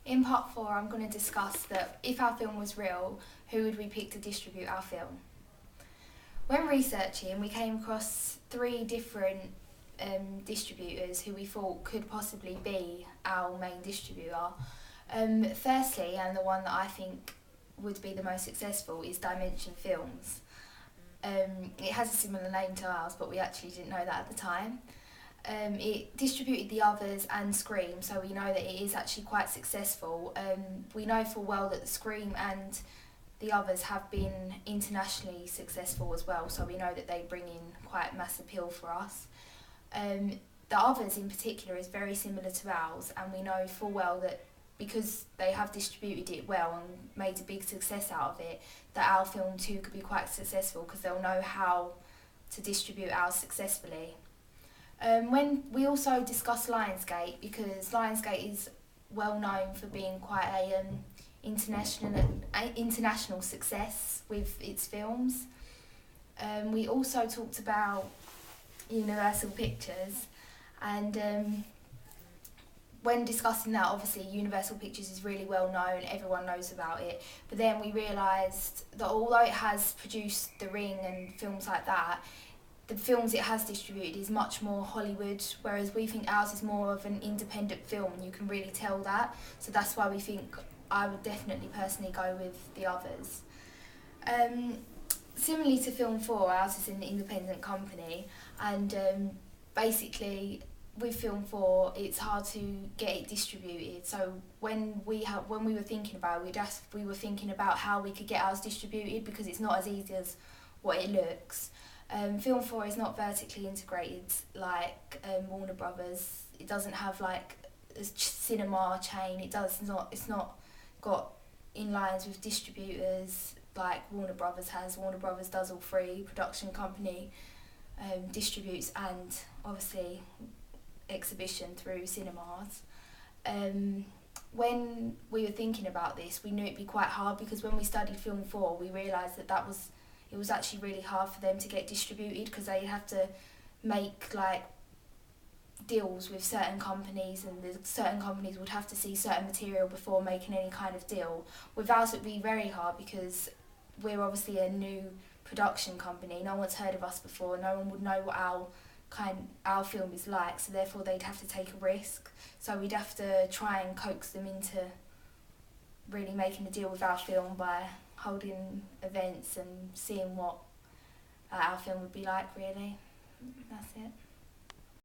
In part 4, I'm going to discuss that if our film was real, who would we pick to distribute our film? When researching, we came across 3 different distributors who we thought could possibly be our main distributor. Firstly, and the one that I think would be the most successful, is Dimension Films. It has a similar name to ours, but we actually didn't know that at the time. It distributed The Others and Scream, so we know that it is actually quite successful. We know full well that Scream and The Others have been internationally successful as well, so we know that they bring in quite mass appeal for us. The Others in particular is very similar to ours, and we know full well that because they have distributed it well and made a big success out of it, that our film too could be quite successful because they'll know how to distribute ours successfully. When we also discussed Lionsgate, because Lionsgate is well known for being quite a international success with its films. We also talked about Universal Pictures, and when discussing that, obviously Universal Pictures is really well known, everyone knows about it, but then we realised that although it has produced The Ring and films like that, the films it has distributed is much more Hollywood, whereas we think ours is more of an independent film, and you can really tell that. So that's why we think I would definitely personally go with The Others. Similarly to Film 4, ours is an independent company, and basically with Film 4 it's hard to get it distributed. So when we were thinking about it, we were thinking about how we could get ours distributed, because it's not as easy as what it looks. Film 4 is not vertically integrated like Warner Brothers. It doesn't have like a cinema chain. It's not got in lines with distributors like Warner Brothers has. Warner Brothers does all 3. Production company distributes, and obviously exhibition through cinemas. When we were thinking about this, we knew it'd be quite hard, because when we studied Film 4, we realised that it was actually really hard for them to get distributed, because they have to make like deals with certain companies, and the certain companies would have to see certain material before making any kind of deal. With ours it would be very hard, because we're obviously a new production company, no one's heard of us before, no one would know what our film is like, so therefore they'd have to take a risk. So we'd have to try and coax them into really making a deal with our film by holding events and seeing what our film would be like, really. That's it.